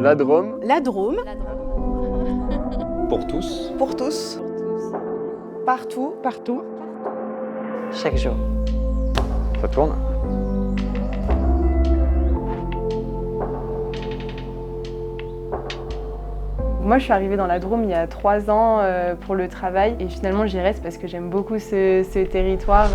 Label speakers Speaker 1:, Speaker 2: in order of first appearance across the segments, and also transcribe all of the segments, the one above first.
Speaker 1: La Drôme.
Speaker 2: La Drôme.
Speaker 3: Pour tous.
Speaker 2: Pour tous. Partout.
Speaker 4: Partout.
Speaker 5: Chaque jour.
Speaker 1: Ça tourne.
Speaker 4: Moi, je suis arrivée dans la Drôme il y a 3 ans pour le travail et finalement j'y reste parce que j'aime beaucoup ce territoire.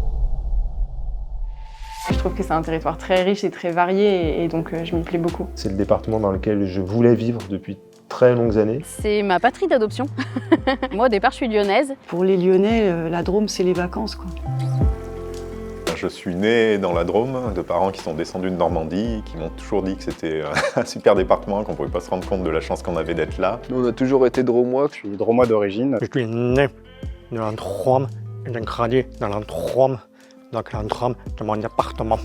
Speaker 4: Je trouve que c'est un territoire très riche et très varié et donc je m'y plais beaucoup.
Speaker 6: C'est le département dans lequel je voulais vivre depuis très longues années.
Speaker 7: C'est ma patrie d'adoption. Moi, au départ, je suis lyonnaise.
Speaker 8: Pour les Lyonnais, la Drôme, c'est les vacances, quoi.
Speaker 9: Je suis né dans la Drôme, de parents qui sont descendus de Normandie, qui m'ont toujours dit que c'était un super département, qu'on ne pouvait pas se rendre compte de la chance qu'on avait d'être là.
Speaker 1: Nous, on a toujours été drômois.
Speaker 3: Je suis drômois d'origine.
Speaker 10: Je suis né dans la Drôme, j'ai grandi dans la Drôme, donc la Drôme de mon département.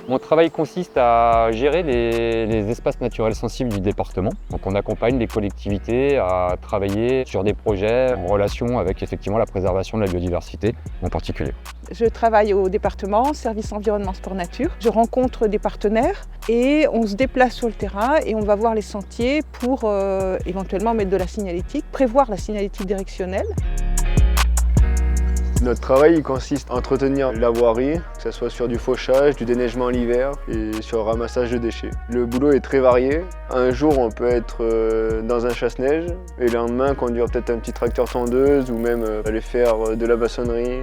Speaker 11: Mon travail consiste à gérer les espaces naturels sensibles du département. Donc on accompagne les collectivités à travailler sur des projets en relation avec effectivement la préservation de la biodiversité en particulier.
Speaker 2: Je travaille au département, service environnement sport nature. Je rencontre des partenaires et on se déplace sur le terrain et on va voir les sentiers pour éventuellement mettre de la signalétique, prévoir la signalétique directionnelle.
Speaker 1: Notre travail il consiste à entretenir la voirie, que ce soit sur du fauchage, du déneigement l'hiver et sur le ramassage de déchets. Le boulot est très varié. Un jour, on peut être dans un chasse-neige et le lendemain, conduire peut-être un petit tracteur tondeuse ou même aller faire de la maçonnerie.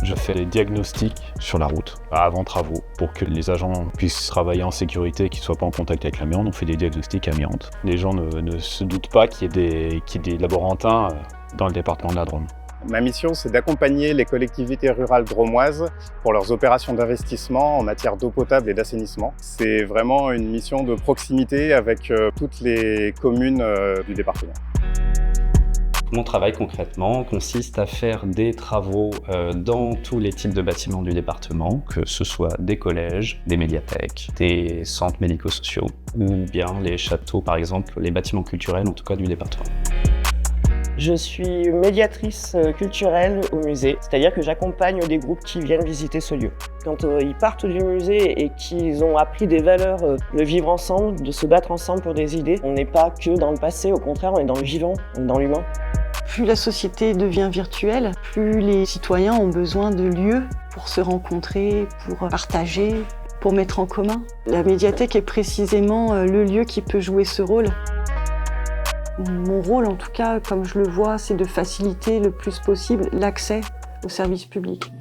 Speaker 12: Je fais des diagnostics sur la route avant travaux pour que les agents puissent travailler en sécurité et qu'ils ne soient pas en contact avec l'amiante. On fait des diagnostics amiantes. Les gens ne se doutent pas qu'il y ait des laborantins dans le département de la Drôme.
Speaker 3: Ma mission, c'est d'accompagner les collectivités rurales drômoises pour leurs opérations d'investissement en matière d'eau potable et d'assainissement. C'est vraiment une mission de proximité avec toutes les communes du département.
Speaker 13: Mon travail concrètement consiste à faire des travaux dans tous les types de bâtiments du département, que ce soit des collèges, des médiathèques, des centres médico-sociaux ou bien les châteaux, par exemple, les bâtiments culturels en tout cas du département.
Speaker 5: Je suis médiatrice culturelle au musée, c'est-à-dire que j'accompagne des groupes qui viennent visiter ce lieu. Quand ils partent du musée et qu'ils ont appris des valeurs de vivre ensemble, de se battre ensemble pour des idées, on n'est pas que dans le passé, au contraire, on est dans le vivant, on est dans l'humain.
Speaker 8: Plus la société devient virtuelle, plus les citoyens ont besoin de lieux pour se rencontrer, pour partager, pour mettre en commun. La médiathèque est précisément le lieu qui peut jouer ce rôle. Mon rôle, en tout cas, comme je le vois, c'est de faciliter le plus possible l'accès aux services publics.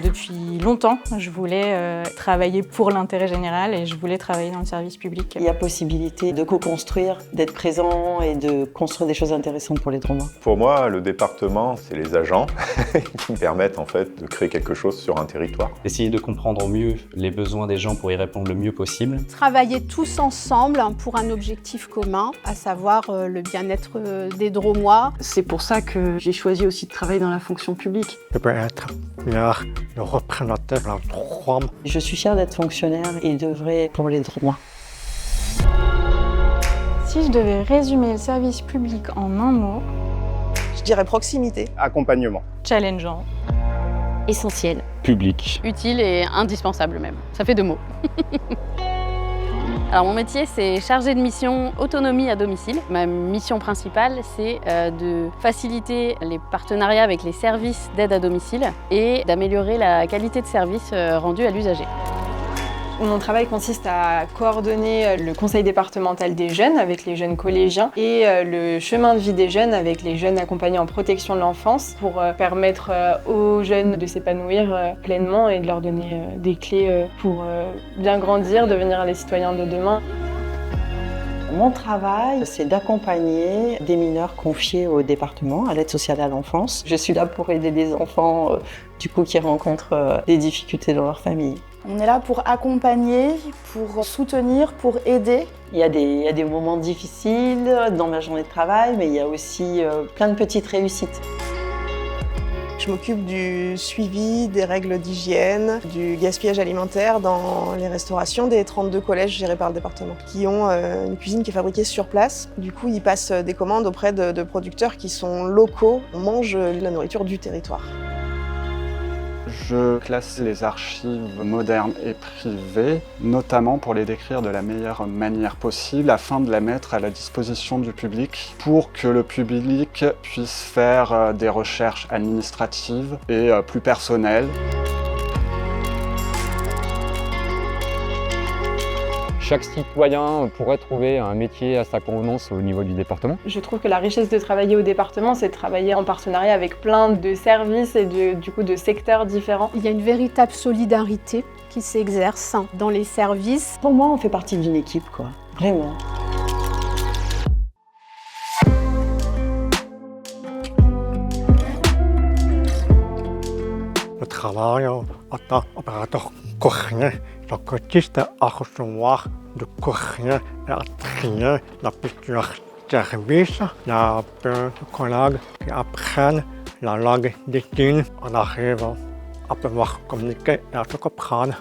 Speaker 14: Depuis longtemps, je voulais travailler pour l'intérêt général et je voulais travailler dans le service public.
Speaker 5: Il y a possibilité de co-construire, d'être présent et de construire des choses intéressantes pour les Drômois.
Speaker 9: Pour moi, le département, c'est les agents qui me permettent en fait de créer quelque chose sur un territoire.
Speaker 13: Essayer de comprendre au mieux les besoins des gens pour y répondre le mieux possible.
Speaker 7: Travailler tous ensemble pour un objectif commun, à savoir le bien-être des Drômois.
Speaker 8: C'est pour ça que j'ai choisi aussi de travailler dans la fonction publique.
Speaker 10: Je peux être maire, le représentateur de la Drôme.
Speaker 5: Je suis fière d'être fonctionnaire et d'œuvrer pour les Drômois.
Speaker 14: Si je devais résumer le service public en un mot,
Speaker 2: Je dirais proximité.
Speaker 3: Accompagnement.
Speaker 14: challengeant.
Speaker 7: Essentiel.
Speaker 12: Public.
Speaker 7: Utile et indispensable même. Ça fait 2 mots. Alors mon métier, c'est chargé de mission autonomie à domicile. Ma mission principale, c'est de faciliter les partenariats avec les services d'aide à domicile et d'améliorer la qualité de service rendu à l'usager.
Speaker 4: Mon travail consiste à coordonner le conseil départemental des jeunes avec les jeunes collégiens et le chemin de vie des jeunes avec les jeunes accompagnés en protection de l'enfance pour permettre aux jeunes de s'épanouir pleinement et de leur donner des clés pour bien grandir, devenir les citoyens de demain.
Speaker 5: Mon travail, c'est d'accompagner des mineurs confiés au département, à l'aide sociale à l'enfance. Je suis là pour aider des enfants qui rencontrent des difficultés dans leur famille.
Speaker 15: On est là pour accompagner, pour soutenir, pour aider.
Speaker 5: Il y a des moments difficiles dans ma journée de travail, mais il y a aussi plein de petites réussites.
Speaker 15: Je m'occupe du suivi des règles d'hygiène, du gaspillage alimentaire dans les restaurations des 32 collèges gérés par le département, qui ont une cuisine qui est fabriquée sur place. Du coup, ils passent des commandes auprès de producteurs qui sont locaux. On mange la nourriture du territoire.
Speaker 16: Je classe les archives modernes et privées, notamment pour les décrire de la meilleure manière possible, afin de la mettre à la disposition du public, pour que le public puisse faire des recherches administratives et plus personnelles.
Speaker 11: Chaque citoyen pourrait trouver un métier à sa convenance au niveau du département.
Speaker 4: Je trouve que la richesse de travailler au département, c'est de travailler en partenariat avec plein de services et du coup de secteurs différents.
Speaker 17: Il y a une véritable solidarité qui s'exerce dans les services.
Speaker 8: Pour moi, on fait partie d'une équipe, quoi. Vraiment.
Speaker 10: Le travail en tant qu'opérateur courrier, je consiste à recevoir du courrier et à trier la plusieurs services. Il y a peu de collègues qui apprennent la langue des signes. On arrive à pouvoir communiquer et à se comprendre.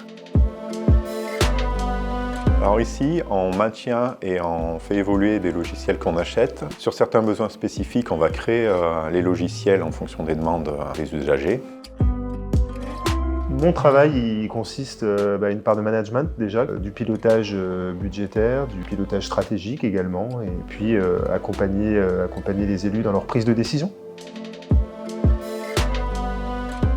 Speaker 9: Alors ici, on maintient et on fait évoluer des logiciels qu'on achète. Sur certains besoins spécifiques, on va créer les logiciels en fonction des demandes des usagers.
Speaker 6: Mon travail il consiste à une part de management déjà, du pilotage budgétaire, du pilotage stratégique également, et puis accompagner les élus dans leur prise de décision.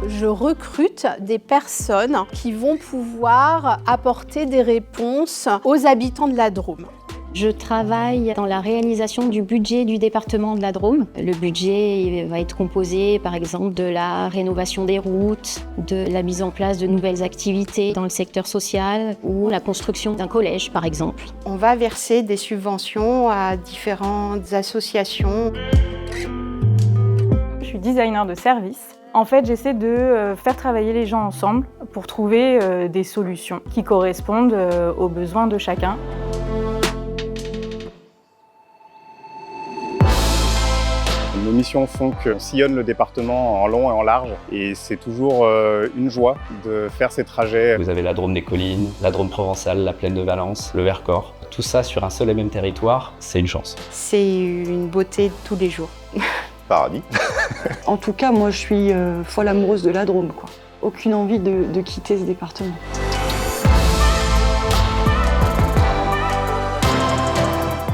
Speaker 17: Je recrute des personnes qui vont pouvoir apporter des réponses aux habitants de la Drôme.
Speaker 18: Je travaille dans la réalisation du budget du département de la Drôme. Le budget va être composé par exemple de la rénovation des routes, de la mise en place de nouvelles activités dans le secteur social ou la construction d'un collège par exemple.
Speaker 17: On va verser des subventions à différentes associations.
Speaker 14: Je suis designer de service. En fait, j'essaie de faire travailler les gens ensemble pour trouver des solutions qui correspondent aux besoins de chacun.
Speaker 3: Nos missions font qu'on sillonne le département en long et en large et c'est toujours une joie de faire ces trajets.
Speaker 13: Vous avez la Drôme des collines, la Drôme provençale, la plaine de Valence, le Vercors. Tout ça sur un seul et même territoire, c'est une chance.
Speaker 17: C'est une beauté de tous les jours.
Speaker 9: Paradis.
Speaker 8: En tout cas, moi je suis folle amoureuse de la Drôme, quoi. Aucune envie de quitter ce département.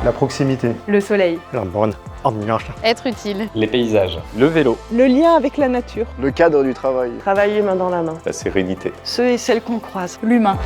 Speaker 6: La proximité.
Speaker 4: Le soleil.
Speaker 10: La bonne ambiance.
Speaker 7: Être utile.
Speaker 13: Les paysages.
Speaker 11: Le vélo.
Speaker 2: Le lien avec la nature.
Speaker 1: Le cadre du travail.
Speaker 5: Travailler main dans la main.
Speaker 9: La sérénité.
Speaker 8: Ceux et celles qu'on croise.
Speaker 14: L'humain.